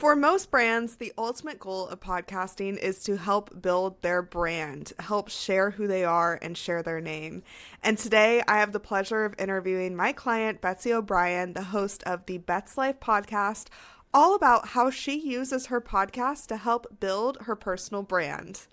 For most brands, the ultimate goal of podcasting is to help build their brand, help share who they are and share their name. And today I have the pleasure of interviewing my client, Betsy O'Brien, the host of the Bet's Life podcast, all about how she uses her podcast to help build her personal brand.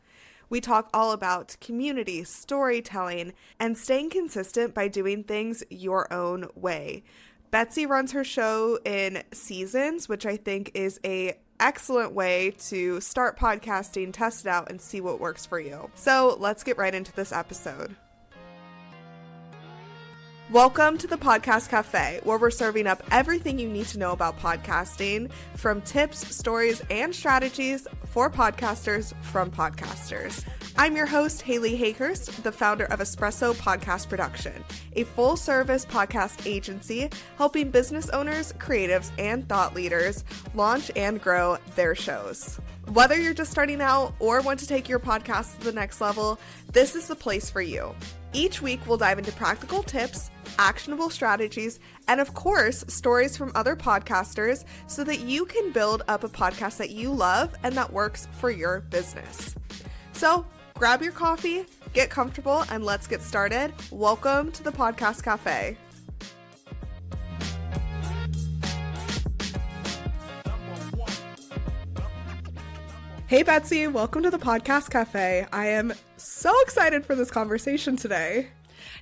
We talk all about community, storytelling, and staying consistent by doing things your own way. Betsy runs her show in seasons, which I think is an excellent way to start podcasting, test it out, and see what works for you. So let's get right into this episode. Welcome to the Podcast Café, where we're serving up everything you need to know about podcasting, from tips, stories, and strategies for podcasters from podcasters. I'm your host, Haley Hayhurst, the founder of Espresso Podcast Production, a full-service podcast agency helping business owners, creatives, and thought leaders launch and grow their shows. Whether you're just starting out or want to take your podcast to the next level, this is the place for you. Each week, we'll dive into practical tips, actionable strategies, and of course, stories from other podcasters so that you can build up a podcast that you love and that works for your business. So grab your coffee, get comfortable, and let's get started. Welcome to the Podcast Cafe. Hey Betsy, welcome to the Podcast Cafe. I am so excited for this conversation today.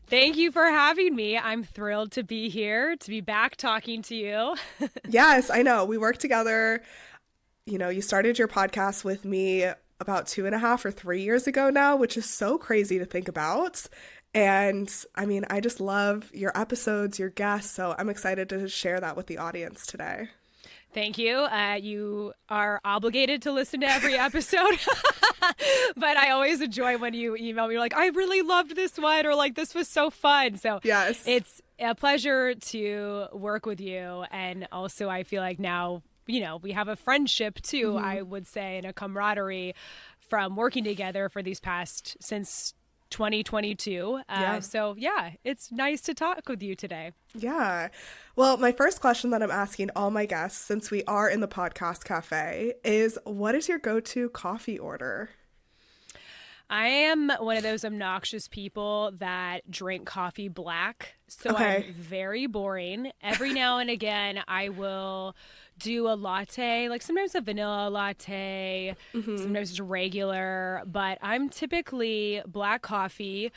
Thank you for having me. I'm thrilled to be here, to be back talking to you. Yes, I know. We worked together. You know, you started your podcast with me about 2.5 or 3 years ago now, which is so crazy to think about. And I mean, I just love your episodes, your guests. So I'm excited to share that with the audience today. Thank you. You are obligated to listen to every episode, but I always enjoy when you email me, you're like, I really loved this one, or like, this was so fun. So yes, it's a pleasure to work with you. And also I feel like now, you know, we have a friendship too, I would say, and a camaraderie from working together for these past, since 2022. So yeah, it's nice to talk with you today. Yeah. Well, my first question that I'm asking all my guests, since we are in the Podcast Cafe, is what is your go-to coffee order? I am one of those obnoxious people that drink coffee black. So Okay. I'm very boring. Every now and again, I will do a latte, like sometimes a vanilla latte, sometimes just regular, but I'm typically black coffee.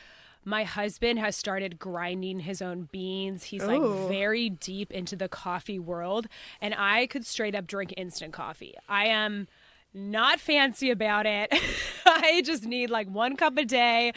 My husband has started grinding his own beans. He's like very deep into the coffee world, and I could straight up drink instant coffee. I am not fancy about it. I just need like 1 cup a day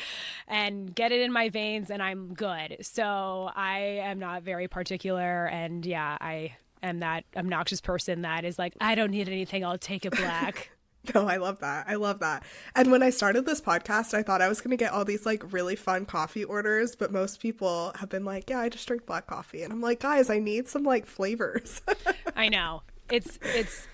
and get it in my veins and I'm good. So I am not very particular. And yeah, I am that obnoxious person that is like, I don't need anything. I'll take it black. No, I love that. I love that. And when I started this podcast, I thought I was going to get all these like really fun coffee orders, but most people have been like, yeah, I just drink black coffee. And I'm like, guys, I need some like flavors. I know.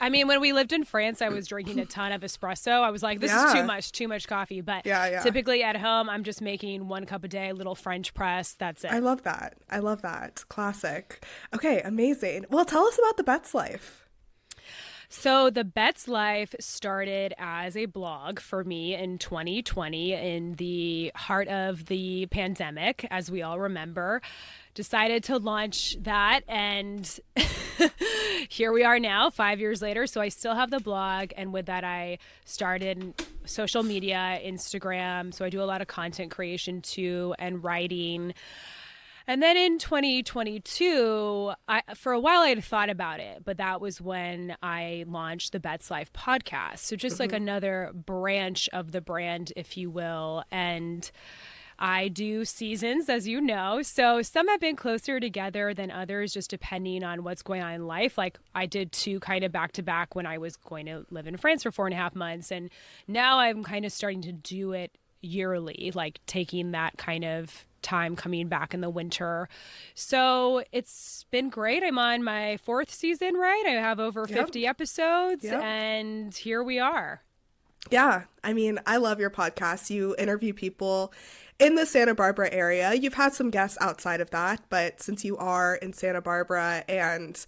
I mean, when we lived in France, I was drinking a ton of espresso. I was like, this is too much coffee. But typically at home, I'm just making 1 cup a day, little French press. That's it. I love that. I love that. Classic. Okay, amazing. Well, tell us about the Bet's Life. So the Bet's Life started as a blog for me in 2020 in the heart of the pandemic, as we all remember. Decided to launch that, and here we are now 5 years later. So I still have the blog, and with that I started social media, Instagram. So I do a lot of content creation too, and writing. And then in 2022, for a while I had thought about it, but that was when I launched the Bet's Life podcast. So just like another branch of the brand, if you will. And I do seasons, as you know. So some have been closer together than others, just depending on what's going on in life. Like I did 2 kind of back to back when I was going to live in France for 4.5 months. And now I'm kind of starting to do it yearly, like taking that kind of time coming back in the winter. So it's been great. I'm on my 4th season, right? I have over 50 episodes and here we are. Yeah. I mean, I love your podcast. You interview people in the Santa Barbara area. You've had some guests outside of that, but since you are in Santa Barbara and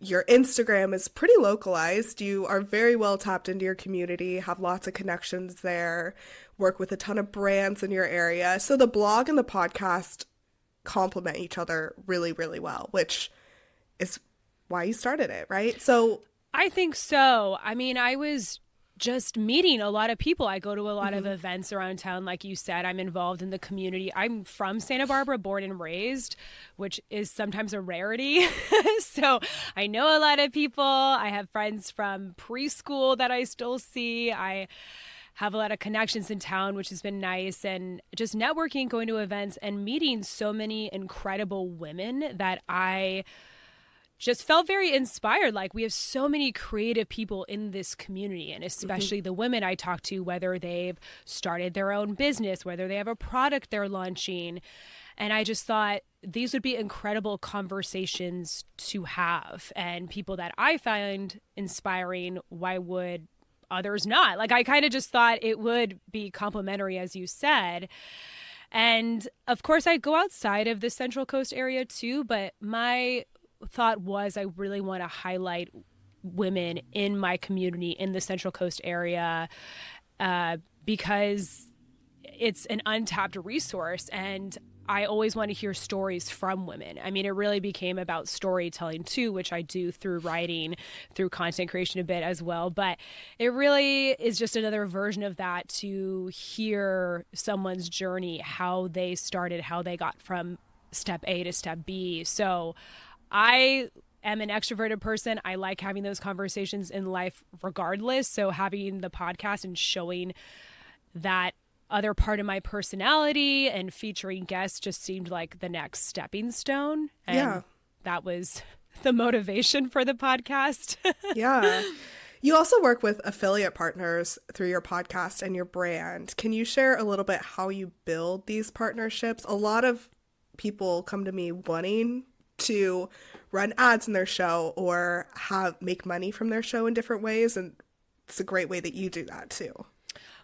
your Instagram is pretty localized. You are very well tapped into your community, have lots of connections there, work with a ton of brands in your area. So the blog and the podcast complement each other really, really well, which is why you started it, right? So I think so. I mean, I was just meeting a lot of people. I go to a lot of events around town. Like you said, I'm involved in the community. I'm from Santa Barbara, born and raised, which is sometimes a rarity. So I know a lot of people. I have friends from preschool that I still see. I have a lot of connections in town, which has been nice. And just networking, going to events and meeting so many incredible women that I just felt very inspired. Like, we have so many creative people in this community, and especially the women I talk to, whether they've started their own business, whether they have a product they're launching. And I just thought these would be incredible conversations to have, and people that I find inspiring. Why would others not? Like, I kind of just thought it would be complimentary, as you said. And of course, I go outside of the Central Coast area too, but my thought was I really want to highlight women in my community in the Central Coast area because it's an untapped resource, and I always want to hear stories from women. I mean, it really became about storytelling too, which I do through writing, through content creation a bit as well. But it really is just another version of that, to hear someone's journey, how they started, how they got from step A to step B. So I am an extroverted person. I like having those conversations in life regardless. So having the podcast and showing that other part of my personality and featuring guests just seemed like the next stepping stone. And that was the motivation for the podcast. Yeah. You also work with affiliate partners through your podcast and your brand. Can you share a little bit how you build these partnerships? A lot of people come to me wanting to run ads in their show or make money from their show in different ways, and it's a great way that you do that too.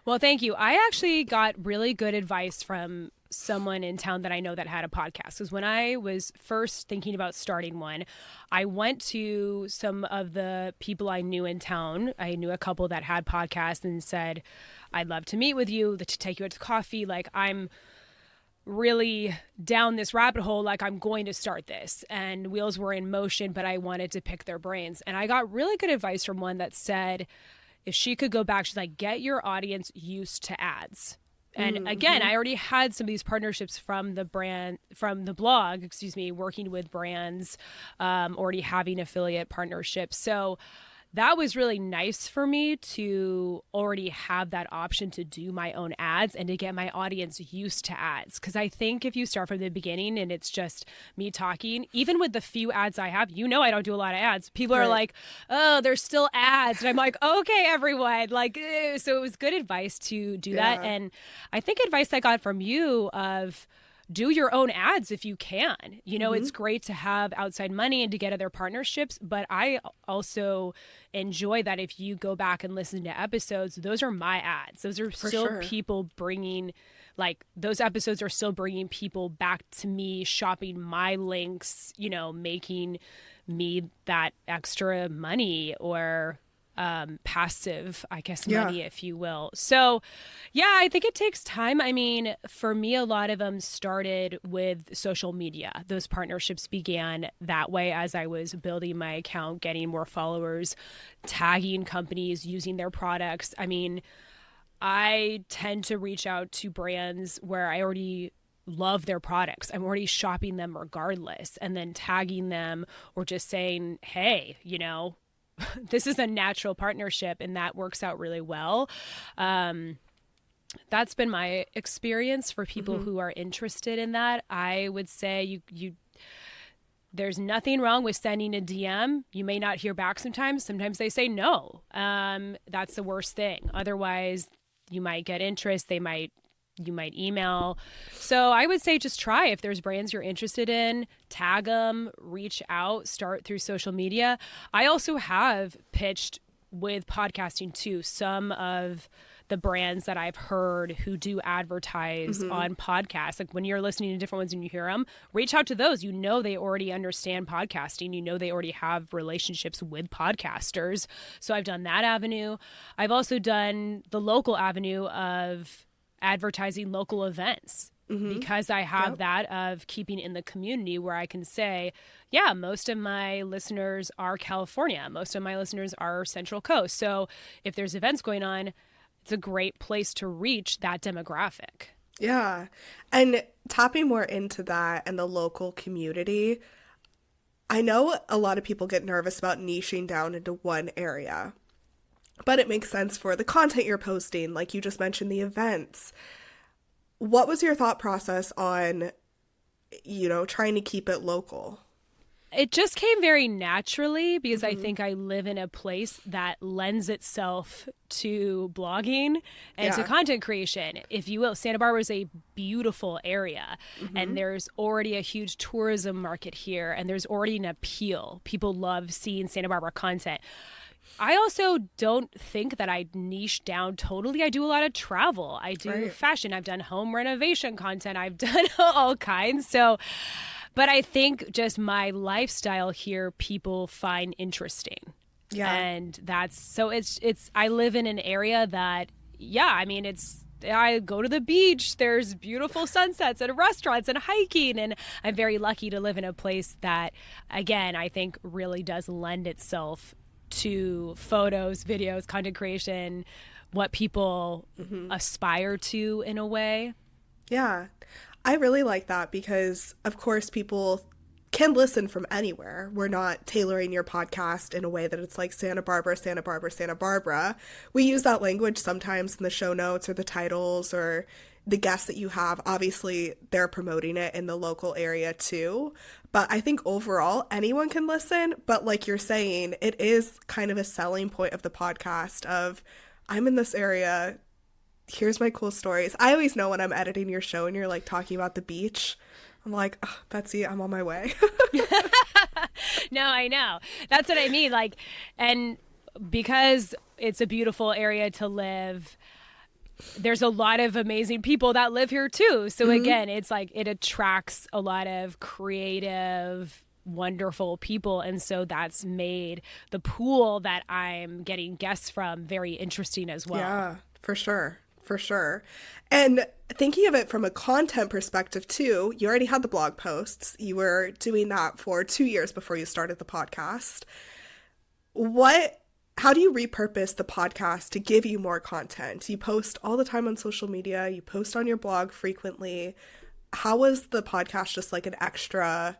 Well, thank you. I actually got really good advice from someone in town that I know that had a podcast, because when I was first thinking about starting one, I went to some of the people I knew in town. I knew a couple that had podcasts and said, I'd love to meet with you, to take you out to coffee. Like, I'm really down this rabbit hole, like I'm going to start this, and wheels were in motion, but I wanted to pick their brains. And I got really good advice from one that said, if she could go back, she's like, get your audience used to ads. And again, I already had some of these partnerships from the blog, working with brands, already having affiliate partnerships. So that was really nice for me to already have that option to do my own ads and to get my audience used to ads. Because I think if you start from the beginning and it's just me talking, even with the few ads I have, I don't do a lot of ads. People are like, oh, there's still ads. And I'm like, okay, everyone. Like, so it was good advice to do that. And I think advice I got from you of, do your own ads if you can. It's great to have outside money and to get other partnerships, but I also enjoy that if you go back and listen to episodes, those are my ads. Those are still people bringing, like, those episodes are still bringing people back to me, shopping my links, making me that extra money or passive, I guess, money, if you will. So, I think it takes time. I mean, for me, a lot of them started with social media. Those partnerships began that way as I was building my account, getting more followers, tagging companies, using their products. I mean, I tend to reach out to brands where I already love their products. I'm already shopping them regardless, and then tagging them or just saying, hey, this is a natural partnership, and that works out really well. That's been my experience for people who are interested in that. I would say there's nothing wrong with sending a DM. You may not hear back sometimes. Sometimes they say no. That's the worst thing. Otherwise, you might get interest. You might email. So I would say just try. If there's brands you're interested in, tag them, reach out, start through social media. I also have pitched with podcasting too. Some of the brands that I've heard who do advertise on podcasts. Like when you're listening to different ones and you hear them, reach out to those. You know they already understand podcasting. You know they already have relationships with podcasters. So I've done that avenue. I've also done the local avenue of advertising local events. Because I have that of keeping in the community where I can say, yeah, most of my listeners are California. Most of my listeners are Central Coast. So if there's events going on, it's a great place to reach that demographic. Yeah. And tapping more into that and the local community, I know a lot of people get nervous about niching down into one area, but it makes sense for the content you're posting. Like you just mentioned, the events. What was your thought process on, trying to keep it local? It just came very naturally because I think I live in a place that lends itself to blogging and to content creation. If you will, Santa Barbara is a beautiful area and there's already a huge tourism market here and there's already an appeal. People love seeing Santa Barbara content. I also don't think that I niche down totally. I do a lot of travel. I do fashion. I've done home renovation content. I've done all kinds. But I think just my lifestyle here, people find interesting. Yeah. And I live in an area that, I go to the beach. There's beautiful sunsets and restaurants and hiking. And I'm very lucky to live in a place that, again, I think really does lend itself to photos, videos, content creation, what people aspire to in a way. Yeah, I really like that because, of course, people can listen from anywhere. We're not tailoring your podcast in a way that it's like Santa Barbara, Santa Barbara, Santa Barbara. We use that language sometimes in the show notes or the titles or the guests that you have. Obviously, they're promoting it in the local area too. But I think overall, anyone can listen. But like you're saying, it is kind of a selling point of the podcast of, I'm in this area. Here's my cool stories. I always know when I'm editing your show and you're like talking about the beach. I'm like, oh, Betsy, I'm on my way. No, I know. That's what I mean. Like, and because it's a beautiful area to live, there's a lot of amazing people that live here too. So again, it's like it attracts a lot of creative, wonderful people. And so that's made the pool that I'm getting guests from very interesting as well. Yeah, for sure. For sure. And thinking of it from a content perspective too, you already had the blog posts. You were doing that for 2 years before you started the podcast. How do you repurpose the podcast to give you more content? You post all the time on social media. You post on your blog frequently. How was the podcast just like an extra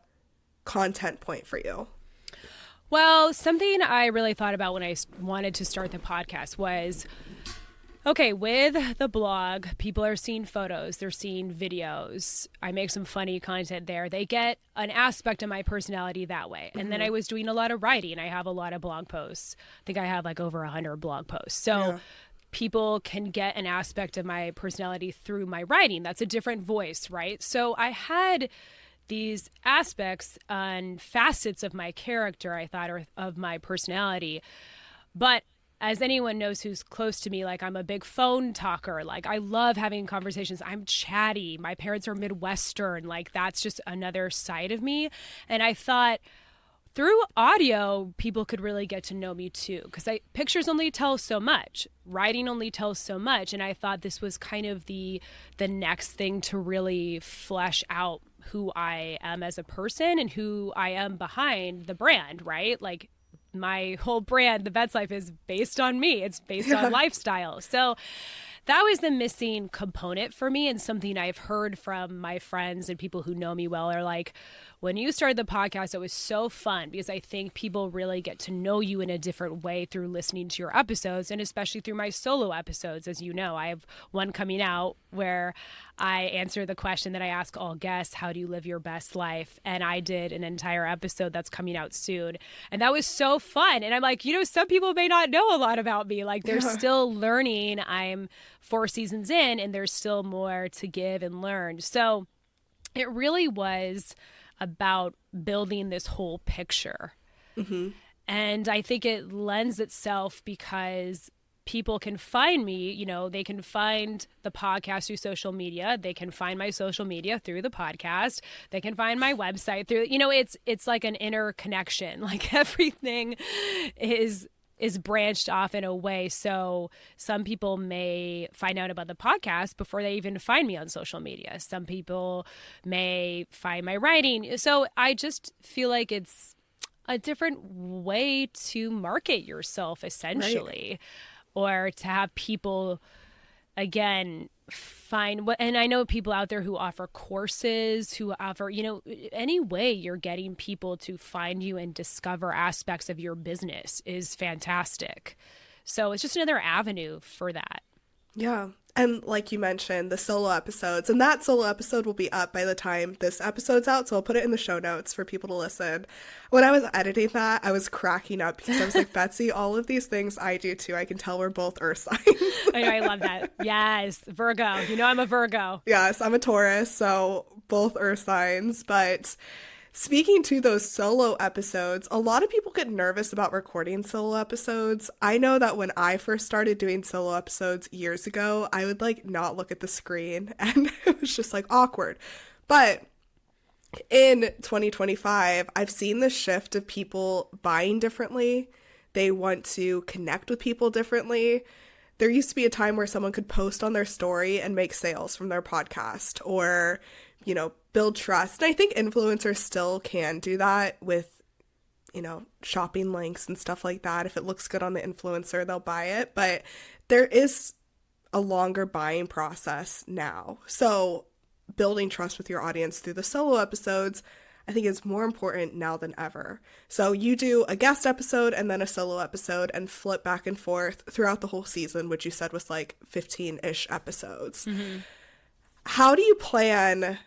content point for you? Well, something I really thought about when I wanted to start the podcast was, okay, with the blog, people are seeing photos, they're seeing videos. I make some funny content there. They get an aspect of my personality that way. And then I was doing a lot of writing. I have a lot of blog posts. I think I have like over 100 blog posts. So people can get an aspect of my personality through my writing. That's a different voice, right? So I had these aspects and facets of my character, I thought, or of my personality. But as anyone knows who's close to me, like I'm a big phone talker. Like I love having conversations. I'm chatty. My parents are Midwestern. Like that's just another side of me. And I thought through audio, people could really get to know me too. Because pictures only tell so much. Writing only tells so much. And I thought this was kind of the next thing to really flesh out who I am as a person and who I am behind the brand, right? Like my whole brand, The Bets Life, is based on me. It's based on lifestyle. So that was the missing component for me, and something I've heard from my friends and people who know me well are like, when you started the podcast, it was so fun because I think people really get to know you in a different way through listening to your episodes, and especially through my solo episodes. As you know, I have one coming out where I answer the question that I ask all guests, how do you live your best life? And I did an entire episode that's coming out soon. And that was so fun. And I'm like, some people may not know a lot about me. Like they're still learning. I'm 4 seasons in and there's still more to give and learn. So it really was about building this whole picture. And I think it lends itself because people can find me, they can find the podcast through social media. They can find my social media through the podcast. They can find my website through, it's like an interconnection. Like everything is branched off in a way. So some people may find out about the podcast before they even find me on social media. Some people may find my writing. So I just feel like it's a different way to market yourself, essentially. Right. Or to have people, again, find what, and I know people out there who offer courses, who offer, any way you're getting people to find you and discover aspects of your business is fantastic. So it's just another avenue for that. Yeah. And like you mentioned, the solo episodes, and that solo episode will be up by the time this episode's out, so I'll put it in the show notes for people to listen. When I was editing that, I was cracking up because I was like, Betsy, all of these things I do too. I can tell we're both earth signs. I know, I love that. Yes, Virgo. I'm a Virgo. Yes, I'm a Taurus, so both earth signs. But speaking to those solo episodes, a lot of people get nervous about recording solo episodes. I know that when I first started doing solo episodes years ago, I would not look at the screen and it was just awkward. But in 2025, I've seen the shift of people buying differently. They want to connect with people differently. There used to be a time where someone could post on their story and make sales from their podcast, or build trust. And I think influencers still can do that with, shopping links and stuff like that. If it looks good on the influencer, they'll buy it. But there is a longer buying process now. So building trust with your audience through the solo episodes, I think is more important now than ever. So you do a guest episode and then a solo episode and flip back and forth throughout the whole season, which you said was 15-ish episodes. Mm-hmm. How do you plan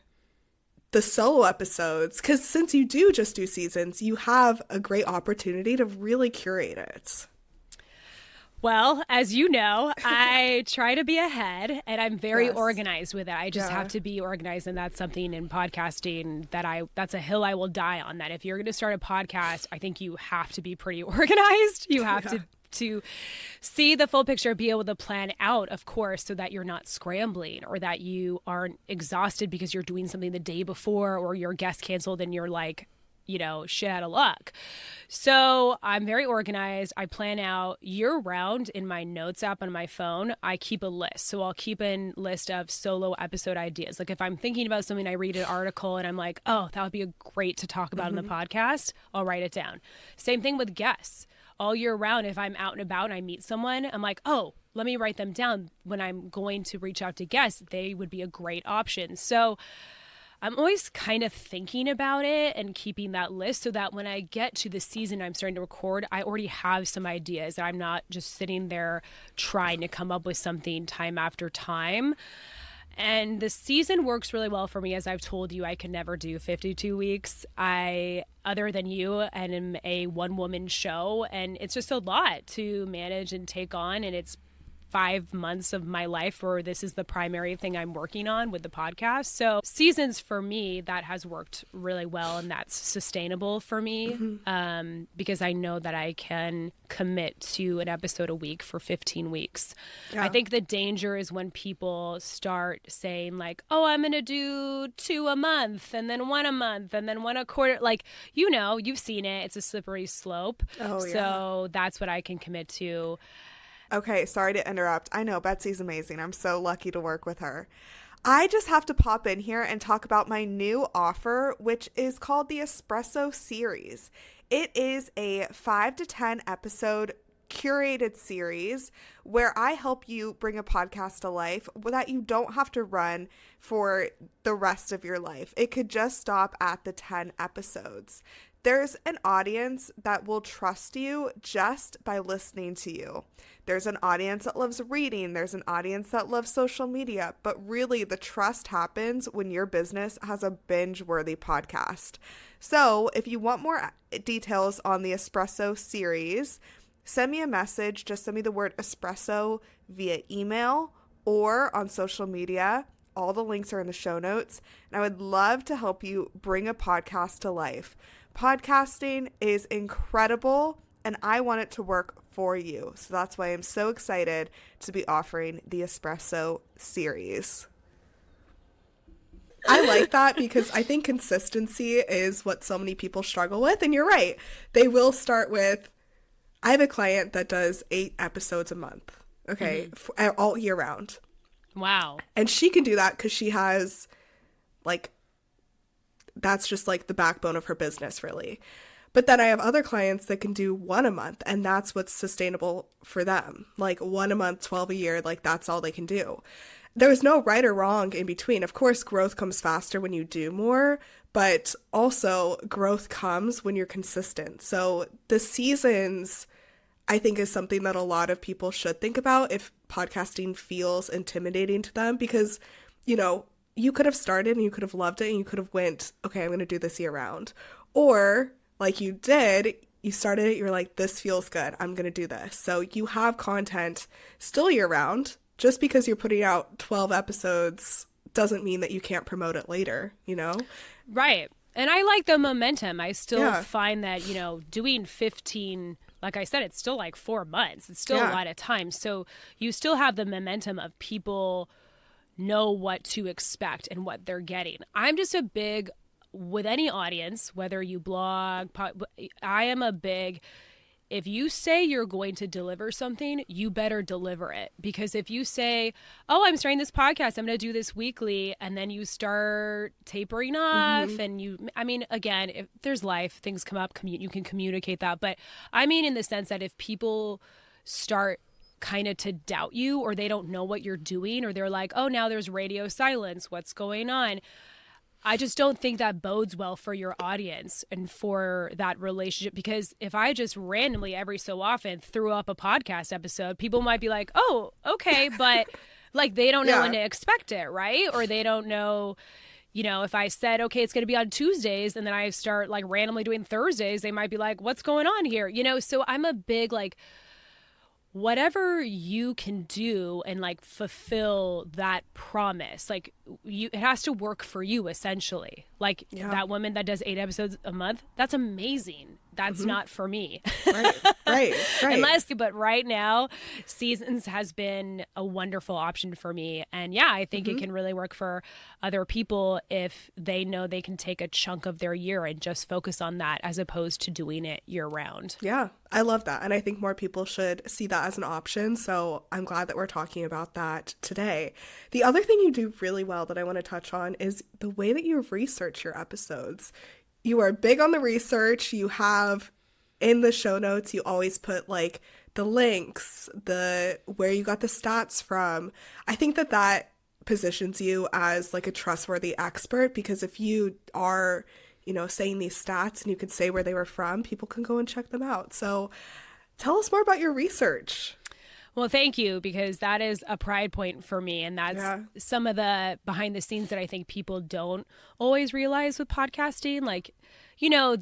the solo episodes? Because since you do just do seasons, you have a great opportunity to really curate it. Well, as you know, I try to be ahead, and I'm very organized with it. I just have to be organized, and that's something in podcasting that's a hill I will die on. That if you're going to start a podcast, I think you have to be pretty organized. You have to see the full picture, be able to plan out, of course, so that you're not scrambling or that you aren't exhausted because you're doing something the day before or your guest canceled and you're shit out of luck. So I'm very organized. I plan out year round in my notes app on my phone. I keep a list. So I'll keep a list of solo episode ideas. Like if I'm thinking about something, I read an article and I'm like, oh, that would be great to talk about in the podcast. I'll write it down. Same thing with guests. All year round, if I'm out and about and I meet someone, I'm like, oh, let me write them down. When I'm going to reach out to guests, they would be a great option. So I'm always kind of thinking about it and keeping that list so that when I get to the season I'm starting to record, I already have some ideas. I'm not just sitting there trying to come up with something time after time. And the season works really well for me. As I've told you, I can never do 52 weeks. Other than you, and am a one-woman show, and it's just a lot to manage and take on, and it's 5 months of my life where this is the primary thing I'm working on with the podcast. So seasons for me, that has worked really well, and that's sustainable for me because I know that I can commit to an episode a week for 15 weeks. Yeah. I think the danger is when people start saying oh, I'm going to do 2 a month and then 1 a month and then 1 a quarter. You've seen it. It's a slippery slope. Oh, yeah. So that's what I can commit to. Okay, sorry to interrupt. I know Betsy's amazing. I'm so lucky to work with her. I just have to pop in here and talk about my new offer, which is called the Espresso Series. It is a 5 to 10 episode curated series where I help you bring a podcast to life that you don't have to run for the rest of your life. It could just stop at the 10 episodes. There's an audience that will trust you just by listening to you. There's an audience that loves reading. There's an audience that loves social media. But really, the trust happens when your business has a binge-worthy podcast. So if you want more details on the Espresso series, send me a message. Just send me the word espresso via email or on social media. All the links are in the show notes. And I would love to help you bring a podcast to life. Podcasting is incredible. and I want it to work for you. So that's why I'm so excited to be offering the Espresso series. I like that because I think consistency is what so many people struggle with. And you're right. They will start with, I have a client that does 8 episodes a month, okay, all year round. Wow. And she can do that because she has, like, that's just like the backbone of her business, really. But then I have other clients that can do 1 a month, and that's what's sustainable for them. Like 1 a month, 12 a year, like that's all they can do. There's no right or wrong in between. Of course, growth comes faster when you do more, but also growth comes when you're consistent. So the seasons, I think, is something that a lot of people should think about if podcasting feels intimidating to them, because, you know, you could have started and you could have loved it and you could have went, okay, I'm going to do this year round. Or like you did, you started it, you're like, this feels good, I'm going to do this. So you have content still year round. Just because you're putting out 12 episodes doesn't mean that you can't promote it later, you know? Right. And I like the momentum. I still find that, you know, doing 15, like I said, it's still like 4 months. It's still a lot of time. So you still have the momentum of people know what to expect and what they're getting. I'm just a big, with any audience, whether you blog, I am a big, if you say you're going to deliver something, you better deliver it. Because if you say, oh, I'm starting this podcast, I'm going to do this weekly, and then you start tapering off and again, if there's life, things come up, you can communicate that. But I mean in the sense that if people start kind of to doubt you, or they don't know what you're doing, or they're like, oh, now there's radio silence, what's going on? I just don't think that bodes well for your audience and for that relationship, because if I just randomly every so often threw up a podcast episode, people might be like, oh, okay, but like they don't know when to expect it, right? Or they don't know, you know, if I said, okay, it's going to be on Tuesdays, and then I start like randomly doing Thursdays, they might be like, what's going on here? You know, so I'm a big like, whatever you can do and like fulfill that promise, like it has to work for you essentially. Like that woman that does 8 episodes a month, that's amazing. That's not for me. Right. But right now, Seasons has been a wonderful option for me. And yeah, I think it can really work for other people if they know they can take a chunk of their year and just focus on that as opposed to doing it year round. Yeah, I love that. And I think more people should see that as an option. So I'm glad that we're talking about that today. The other thing you do really well that I want to touch on is the way that you research your episodes. You are big on the research. You have in the show notes, you always put like the links, where you got the stats from. I think that positions you as like a trustworthy expert, because if you are, you know, saying these stats and you could say where they were from, people can go and check them out. So tell us more about your research. Well, thank you, because that is a pride point for me. And that's some of the behind the scenes that I think people don't always realize with podcasting. Like, you know,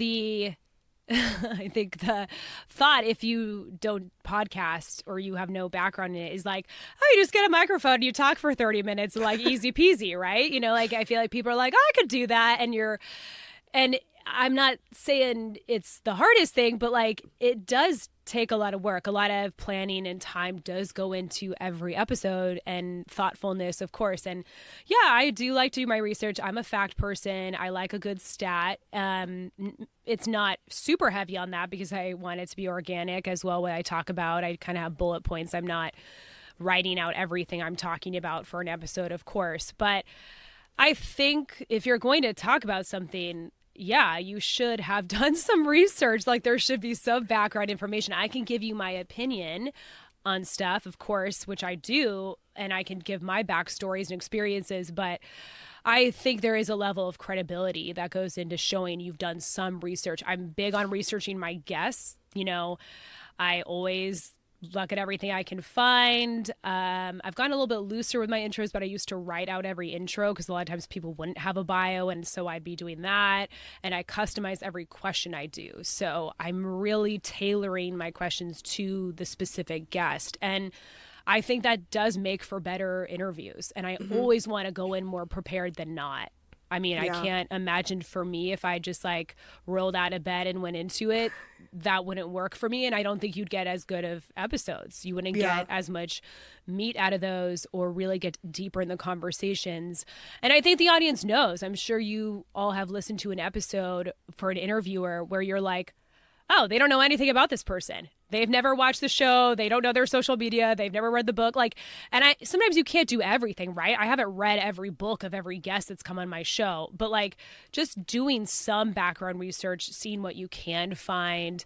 I think the thought, if you don't podcast or you have no background in it, is like, oh, you just get a microphone and you talk for 30 minutes, like easy peasy, right? You know, like I feel like people are like, oh, I could do that. And I'm not saying it's the hardest thing, but like it does take a lot of work. A lot of planning and time does go into every episode, and thoughtfulness, of course. And yeah, I do like to do my research. I'm a fact person. I like a good stat. It's not super heavy on that because I want it to be organic as well. What I talk about, I kind of have bullet points. I'm not writing out everything I'm talking about for an episode, of course. But I think if you're going to talk about something, yeah, you should have done some research. Like there should be some background information. I can give you my opinion on stuff, of course, which I do, and I can give my backstories and experiences, but I think there is a level of credibility that goes into showing you've done some research. I'm big on researching my guests. You know, I always look at everything I can find. I've gotten a little bit looser with my intros, but I used to write out every intro because a lot of times people wouldn't have a bio, and so I'd be doing that. And I customize every question I do. So I'm really tailoring my questions to the specific guest. And I think that does make for better interviews. And I always want to go in more prepared than not. I mean, I can't imagine for me if I just like rolled out of bed and went into it, that wouldn't work for me. And I don't think you'd get as good of episodes. You wouldn't get as much meat out of those or really get deeper in the conversations. And I think the audience knows. I'm sure you all have listened to an episode for an interviewer where you're like, oh, they don't know anything about this person. They've never watched the show. They don't know their social media. They've never read the book. Like, and sometimes you can't do everything, right? I haven't read every book of every guest that's come on my show, but like just doing some background research, seeing what you can find,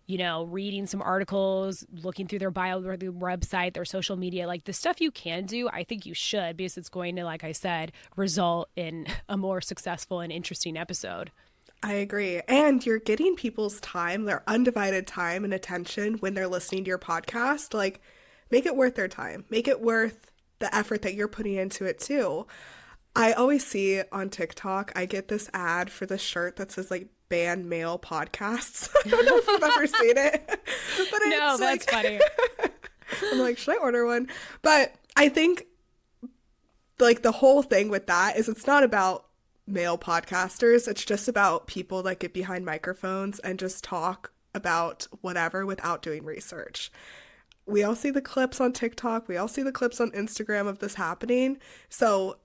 you know, reading some articles, looking through their bio, their website, their social media, like the stuff you can do, I think you should, because it's going to, like I said, result in a more successful and interesting episode. I agree. And you're getting people's time, their undivided time and attention when they're listening to your podcast. Like, make it worth their time. Make it worth the effort that you're putting into it too. I always see on TikTok, I get this ad for the shirt that says like ban male podcasts. I don't know if you've ever seen it. But no, that's funny. I'm like, should I order one? But I think like the whole thing with that is it's not about male podcasters. It's just about people that get behind microphones and just talk about whatever without doing research. We all see the clips on TikTok. We all see the clips on Instagram of this happening. So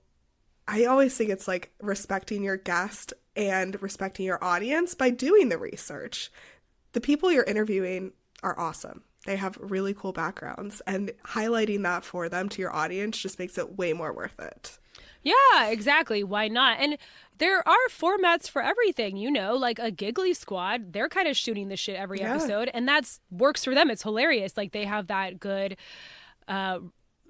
I always think it's like respecting your guest and respecting your audience by doing the research. The people you're interviewing are awesome. They have really cool backgrounds, and highlighting that for them to your audience just makes it way more worth it. Yeah, exactly. Why not? And there are formats for everything, you know, like a Giggly Squad. They're kind of shooting the shit every episode, and that's works for them. It's hilarious. Like they have that good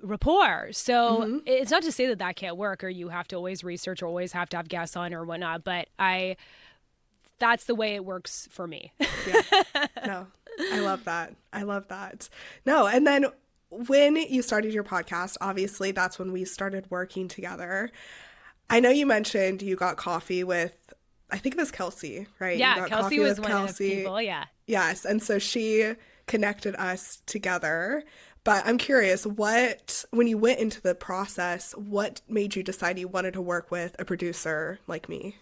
rapport. So it's not to say that that can't work or you have to always research or always have to have guests on or whatnot, but that's the way it works for me. Yeah. No, I love that. I love that. No, and then when you started your podcast, obviously that's when we started working together. I know you mentioned you got coffee with, I think it was Kelsey, right? Yeah, Kelsey was one of the people, yeah. Yes, and so she connected us together. But I'm curious, when you went into the process, what made you decide you wanted to work with a producer like me?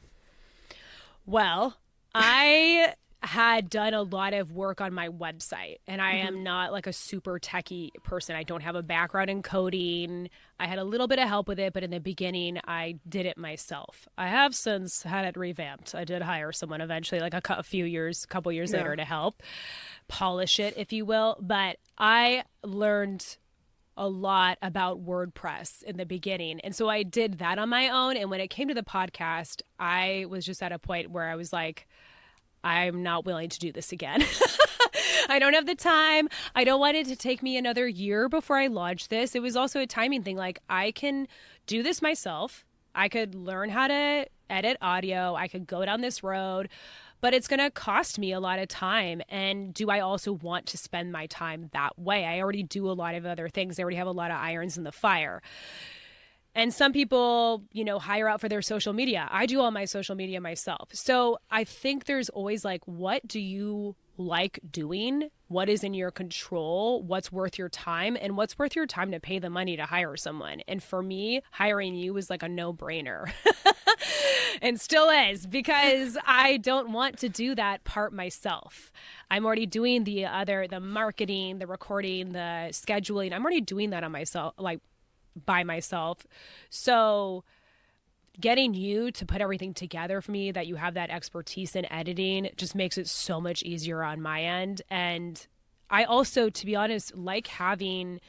Well, I had done a lot of work on my website, and I am not like a super techie person. I don't have a background in coding. I had a little bit of help with it, but in the beginning I did it myself. I have since had it revamped. I did hire someone eventually, like a couple years later, to help polish it, if you will. But I learned a lot about WordPress in the beginning. And so I did that on my own. And when it came to the podcast, I was just at a point where I was like, I'm not willing to do this again. I don't have the time. I don't want it to take me another year before I launch this. It was also a timing thing. Like, I can do this myself. I could learn how to edit audio. I could go down this road, but it's going to cost me a lot of time. And do I also want to spend my time that way? I already do a lot of other things. I already have a lot of irons in the fire. And some people, you know, hire out for their social media. I do all my social media myself. So I think there's always like, what do you like doing? What is in your control? What's worth your time? And what's worth your time to pay the money to hire someone? And for me, hiring you was like a no-brainer. And still is, because I don't want to do that part myself. I'm already doing the marketing, the recording, the scheduling. I'm already doing that on myself, like by myself. So getting you to put everything together for me, that you have that expertise in editing, just makes it so much easier on my end. And I also, to be honest, like having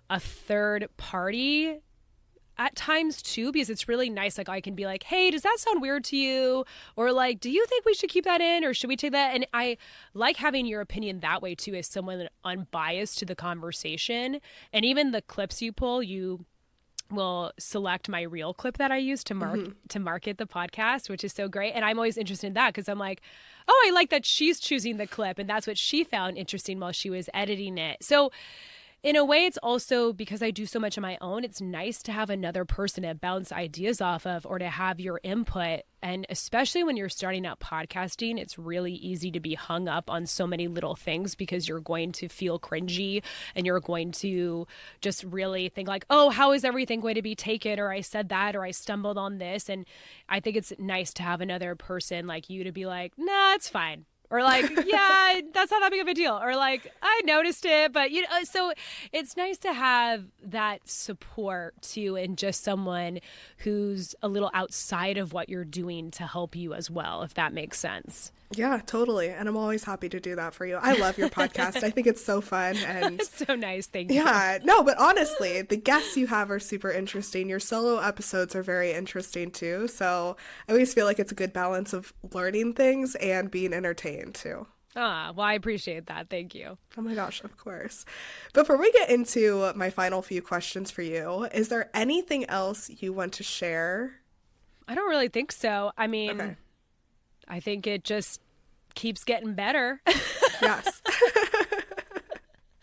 a third party at times too, because it's really nice. Like I can be like, hey, does that sound weird to you? Or like, do you think we should keep that in, or should we take that? And I like having your opinion that way too, as someone unbiased to the conversation. And even the clips you pull, you will select my reel clip that I use to market the podcast, which is so great. And I'm always interested in that, because I'm like, oh, I like that she's choosing the clip, and that's what she found interesting while she was editing it. So in a way, it's also because I do so much on my own, it's nice to have another person to bounce ideas off of or to have your input. And especially when you're starting out podcasting, it's really easy to be hung up on so many little things because you're going to feel cringy and you're going to just really think like, oh, how is everything going to be taken? Or I said that, or I stumbled on this. And I think it's nice to have another person like you to be like, nah, it's fine. Or like, yeah, that's not that big of a deal. Or like, I noticed it, but so it's nice to have that support too, and just someone who's a little outside of what you're doing to help you as well, if that makes sense. Yeah, totally. And I'm always happy to do that for you. I love your podcast. I think it's so fun. And it's so nice. Thank you. Yeah, no, but honestly, the guests you have are super interesting. Your solo episodes are very interesting too. So I always feel like it's a good balance of learning things and being entertained too. Well, I appreciate that. Thank you. Oh my gosh, of course. Before we get into my final few questions for you, is there anything else you want to share? I don't really think so. I mean, okay. I think it just keeps getting better. Yes.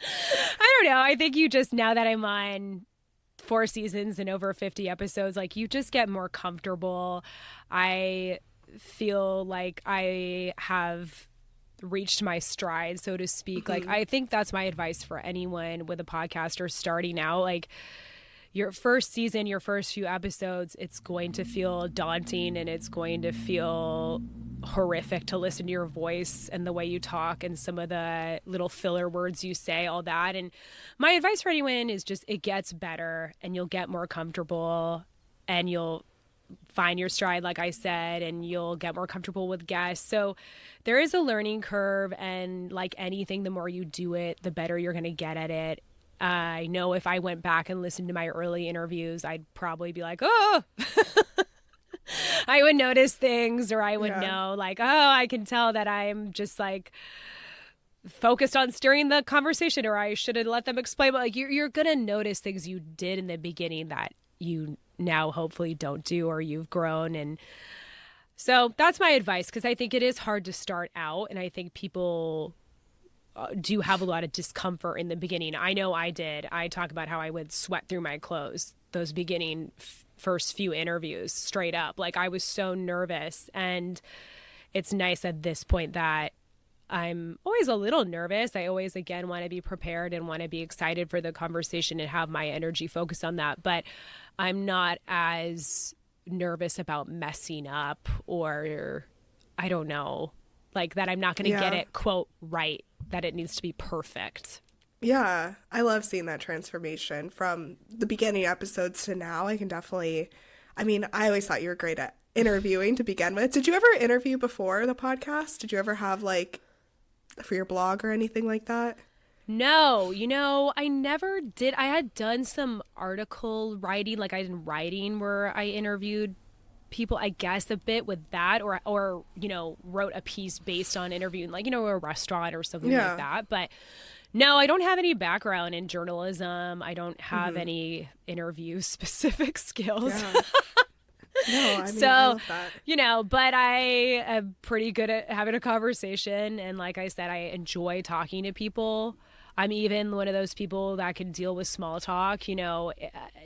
I don't know. I think you just, now that I'm on 4 seasons and over 50 episodes, like you just get more comfortable. I feel like I have reached my stride, so to speak. Mm-hmm. Like, I think that's my advice for anyone with a podcast or starting out. Like, your first season, your first few episodes, it's going to feel daunting and it's going to feel horrific to listen to your voice and the way you talk and some of the little filler words you say, all that. And my advice for anyone is just, it gets better and you'll get more comfortable and you'll find your stride, like I said, and you'll get more comfortable with guests. So there is a learning curve, and like anything, the more you do it, the better you're going to get at it. I know if I went back and listened to my early interviews, I'd probably be like, oh, I would notice things, or I would know like, oh, I can tell that I'm just like focused on steering the conversation, or I should have let them explain. But like, you're going to notice things you did in the beginning that you now hopefully don't do, or you've grown. And so that's my advice, because I think it is hard to start out. And I think people do have a lot of discomfort in the beginning. I know I did. I talk about how I would sweat through my clothes those beginning first few interviews, straight up. Like, I was so nervous. And it's nice at this point that I'm always a little nervous. I always, again, want to be prepared and want to be excited for the conversation and have my energy focused on that. But I'm not as nervous about messing up, or I don't know, like that I'm not going to get it, quote, right, that it needs to be perfect. Yeah, I love seeing that transformation from the beginning episodes to now. I always thought you were great at interviewing to begin with. Did you ever interview before the podcast? Did you ever have like for your blog or anything like that? No, I never did. I had done some article writing, like I did writing where I interviewed people, I guess, a bit with that, or wrote a piece based on interviewing, like, a restaurant or something like that. But no, I don't have any background in journalism. I don't have any interview specific skills. Yeah. No, I love that. But I am pretty good at having a conversation. And like I said, I enjoy talking to people. I'm even one of those people that can deal with small talk,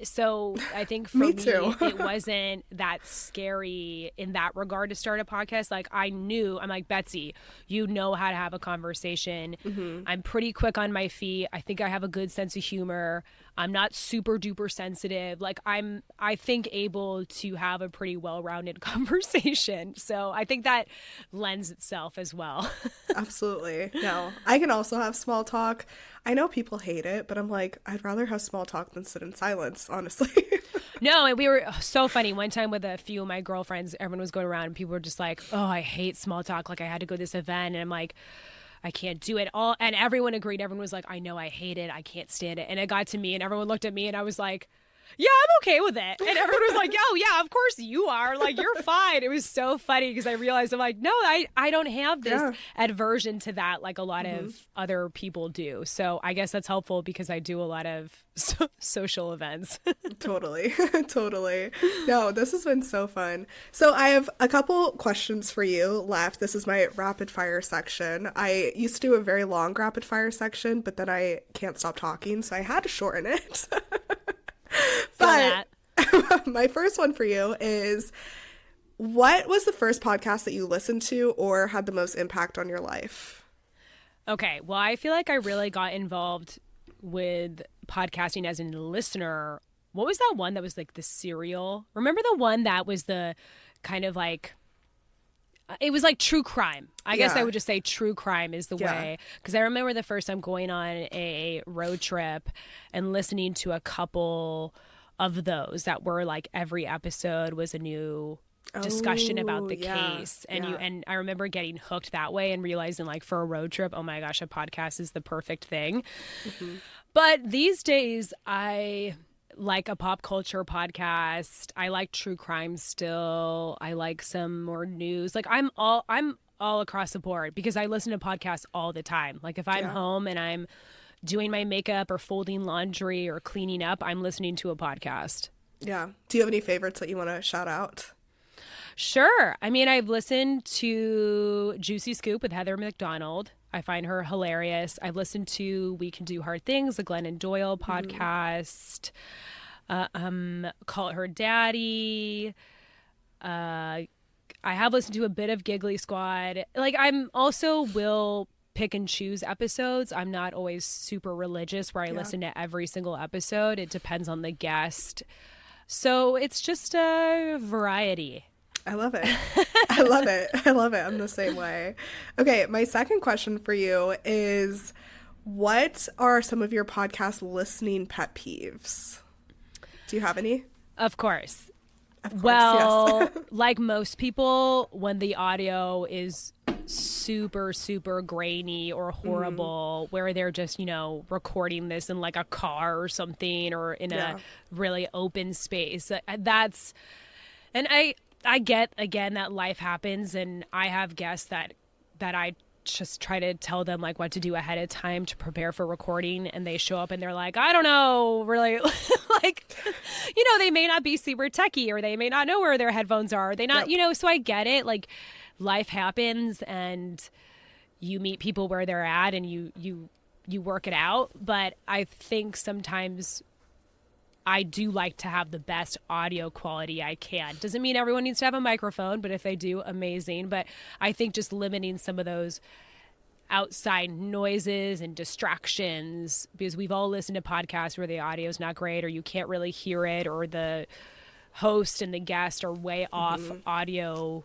So I think for me, it wasn't that scary in that regard to start a podcast. Like, I'm like, Betsy, you know how to have a conversation. Mm-hmm. I'm pretty quick on my feet. I think I have a good sense of humor. I'm not super duper sensitive. Like, I think able to have a pretty well-rounded conversation. So I think that lends itself as well. Absolutely. No, I can also have small talk. I know people hate it, but I'm like, I'd rather have small talk than sit in silence, honestly. No, and we were so funny. One time with a few of my girlfriends, everyone was going around and people were just like, oh, I hate small talk. Like, I had to go to this event and I'm like, I can't do it all. And everyone agreed. Everyone was like, I know, I hate it. I can't stand it. And it got to me and everyone looked at me and I was like, yeah, I'm okay with it. And everyone was like, oh, yeah, of course you are. Like, you're fine. It was so funny because I realized I'm like, no, I don't have this aversion to that like a lot of other people do. So I guess that's helpful because I do a lot of social events. Totally. Totally. No, this has been so fun. So I have a couple questions for you left. This is my rapid fire section. I used to do a very long rapid fire section, but then I can't stop talking, so I had to shorten it. But my first one for you is, what was the first podcast that you listened to or had the most impact on your life? Okay, well, I feel like I really got involved with podcasting as a listener. What was that one that was like the serial? Remember the one that was the kind of like, it was like true crime. I guess I would just say true crime is the way. Because I remember the first time going on a road trip and listening to a couple of those that were like every episode was a new discussion about the case. And I remember getting hooked that way and realizing like for a road trip, oh my gosh, a podcast is the perfect thing. But these days I like a pop culture podcast. I like true crime still. I like some more news. Like I'm all across the board because I listen to podcasts all the time. Like if I'm home and I'm doing my makeup or folding laundry or cleaning up, I'm listening to a podcast. Yeah. Do you have any favorites that you want to shout out? Sure. I mean, I've listened to Juicy Scoop with Heather McDonald. I find her hilarious. I've listened to We Can Do Hard Things, the Glennon Doyle podcast. Call It Her Daddy. I have listened to a bit of Giggly Squad. Like, I'm also will pick and choose episodes. I'm not always super religious where I listen to every single episode. It depends on the guest. So it's just a variety. I love it. I love it. I love it. I'm the same way. Okay, my second question for you is, what are some of your podcast listening pet peeves? Do you have any? Of course. Yes. Like most people, when the audio is super, super grainy or horrible, where they're just, recording this in like a car or something or in a really open space. And I get, again, that life happens, and I have guests that I just try to tell them like what to do ahead of time to prepare for recording, and they show up and they're like, I don't know, really, like, they may not be super techie, or they may not know where their headphones are. They not, so I get it. Like, life happens, and you meet people where they're at, and you work it out. But I think sometimes I do like to have the best audio quality I can. Doesn't mean everyone needs to have a microphone, but if they do, amazing. But I think just limiting some of those outside noises and distractions, because we've all listened to podcasts where the audio is not great, or you can't really hear it, or the host and the guest are way off audio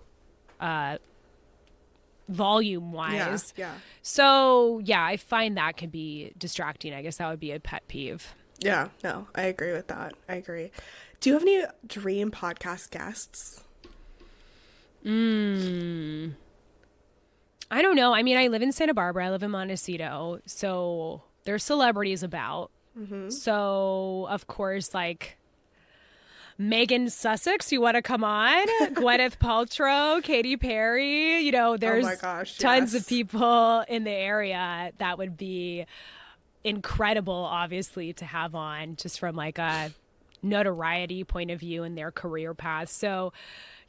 volume wise. So I find that can be distracting. I guess that would be a pet peeve. Yeah, no, I agree with that. I agree. Do you have any dream podcast guests? I don't know. I mean, I live in Santa Barbara. I live in Montecito. So there's celebrities about. So, of course, like Megan Sussex, you want to come on? Gwyneth Paltrow, Katy Perry. There's tons of people in the area that would be incredible, obviously, to have on, just from like a notoriety point of view in their career path. So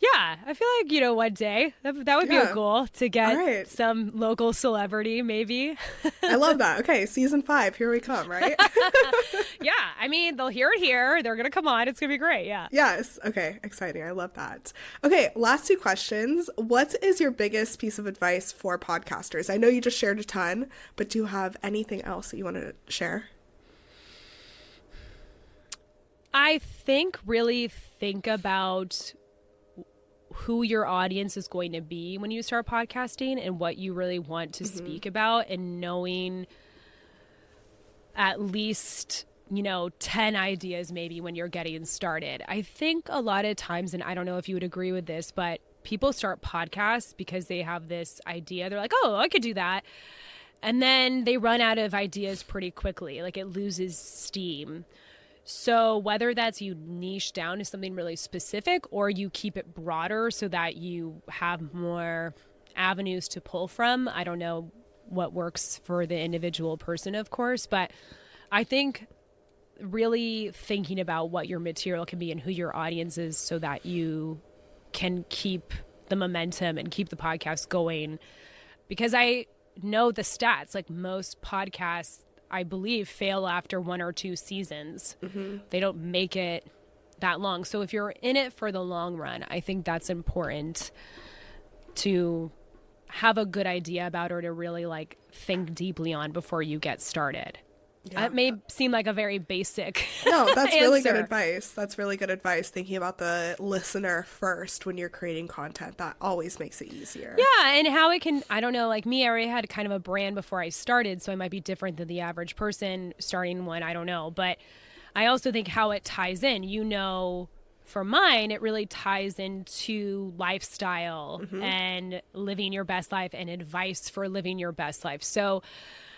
I feel like, one day that would be a goal, to get some local celebrity, maybe. I love that. Okay, season 5, here we come, right? I mean, they'll hear it here. They're gonna come on. It's gonna be great. Yes. Okay, exciting. I love that. Okay, last 2 questions. What is your biggest piece of advice for podcasters? I know you just shared a ton, but do you have anything else that you want to share? I think really think about who your audience is going to be when you start podcasting, and what you really want to speak about, and knowing at least 10 ideas maybe when you're getting started. I think a lot of times, and I don't know if you would agree with this, but people start podcasts because they have this idea. They're like, oh, I could do that. And then they run out of ideas pretty quickly. Like, it loses steam. So whether that's you niche down to something really specific or you keep it broader so that you have more avenues to pull from, I don't know what works for the individual person, of course, but I think really thinking about what your material can be and who your audience is so that you can keep the momentum and keep the podcast going. Because I know the stats, like most podcasts, I believe, fail after 1 or 2 seasons. They don't make it that long. So if you're in it for the long run, I think that's important to have a good idea about or to really like think deeply on before you get started. Yeah. It may seem like a very basic No, that's really good answer. advice. That's really good advice. Thinking about the listener first when you're creating content, that always makes it easier. Yeah, and how it can, I don't know, like me, I already had kind of a brand before I started, so I might be different than the average person starting one, I don't know. But I also think how it ties in, you know, for mine, it really ties into lifestyle and living your best life and advice for living your best life. So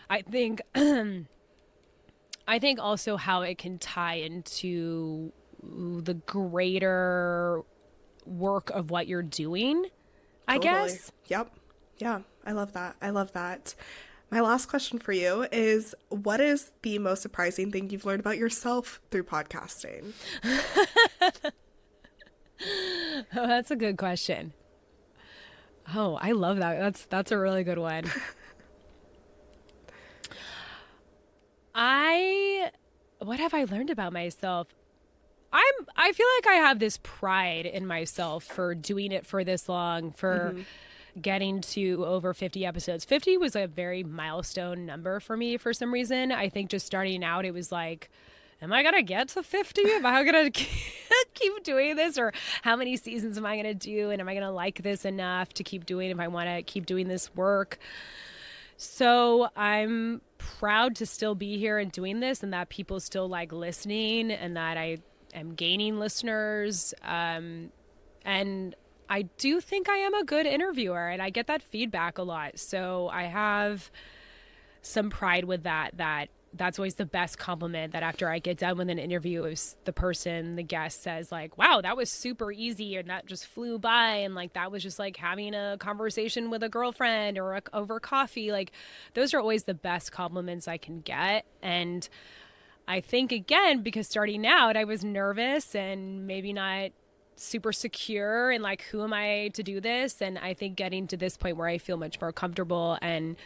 I think I think also how it can tie into the greater work of what you're doing, I guess. Yep. Yeah, I love that. I love that. My last question for you is, what is the most surprising thing you've learned about yourself through podcasting? Oh, that's a good question. Oh, I love that. That's a really good one. What have I learned about myself? I feel like I have this pride in myself for doing it for this long, for getting to over 50 episodes. 50 was a very milestone number for me for some reason. I think just starting out, it was like, am I going to get to 50? Am I going to keep doing this? Or how many seasons am I going to do? And am I going to like this enough to keep doing if I want to keep doing this work? So I'm proud to still be here and doing this, and that people still like listening, and that I am gaining listeners. And I do think I am a good interviewer, and I get that feedback a lot. So I have some pride with that's always the best compliment, that after I get done with an interview, if the guest says like, wow, that was super easy, and that just flew by, and like that was just like having a conversation with a girlfriend or over coffee. Like those are always the best compliments I can get. And I think, again, because starting out I was nervous and maybe not super secure and like, who am I to do this? And I think getting to this point where I feel much more comfortable, and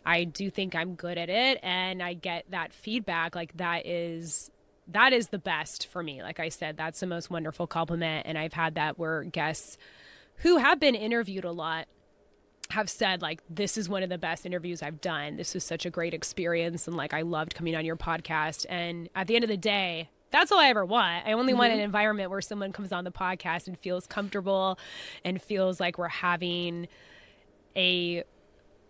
I do think I'm good at it, and I get that feedback, like that is the best for me. Like I said, that's the most wonderful compliment. And I've had that where guests who have been interviewed a lot have said like, this is one of the best interviews I've done. This was such a great experience, and like I loved coming on your podcast. And at the end of the day, that's all I ever want. I only want an environment where someone comes on the podcast and feels comfortable and feels like we're having a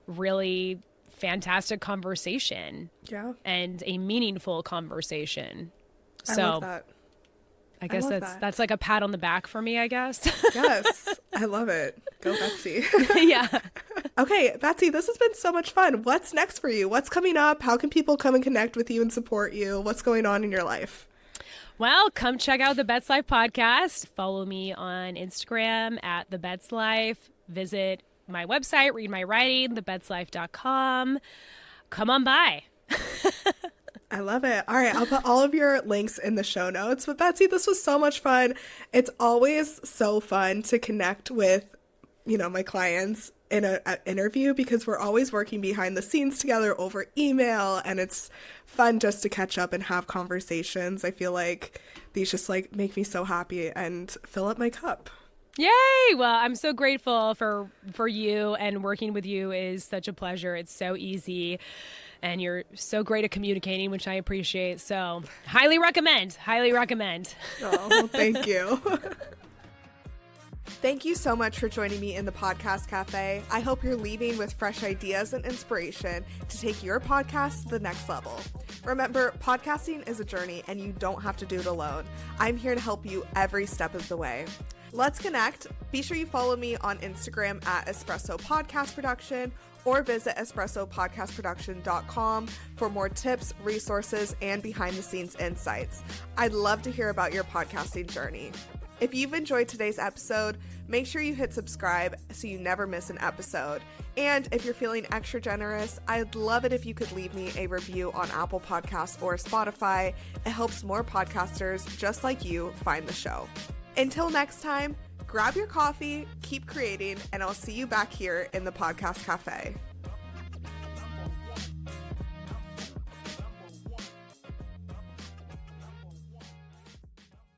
really fantastic conversation. Yeah. And a meaningful conversation. So I love that. I guess that's like a pat on the back for me, I guess. Yes. I love it. Go Betsy. Yeah. Okay, Betsy, this has been so much fun. What's next for you? What's coming up? How can people come and connect with you and support you? What's going on in your life? Well, come check out the Bets Life podcast. Follow me on Instagram at the Bets Life. Visit my website, read my writing, thebetslife.com. Come on by. I love it. All right, I'll put all of your links in the show notes. But Betsy, this was so much fun. It's always so fun to connect with, my clients in an interview, because we're always working behind the scenes together over email, and it's fun just to catch up and have conversations. I feel like these just like make me so happy and fill up my cup. Yay! Well, I'm so grateful for you, and working with you is such a pleasure. It's so easy, and you're so great at communicating, which I appreciate. So highly recommend. Oh, well, thank you. Thank you so much for joining me in the Podcast Cafe. I hope you're leaving with fresh ideas and inspiration to take your podcast to the next level. Remember, podcasting is a journey, and you don't have to do it alone. I'm here to help you every step of the way. Let's connect. Be sure you follow me on Instagram at Espresso Podcast Production, or visit espressopodcastproduction.com for more tips, resources, and behind-the-scenes insights. I'd love to hear about your podcasting journey. If you've enjoyed today's episode, make sure you hit subscribe so you never miss an episode. And if you're feeling extra generous, I'd love it if you could leave me a review on Apple Podcasts or Spotify. It helps more podcasters just like you find the show. Until next time, grab your coffee, keep creating, and I'll see you back here in the Podcast Café.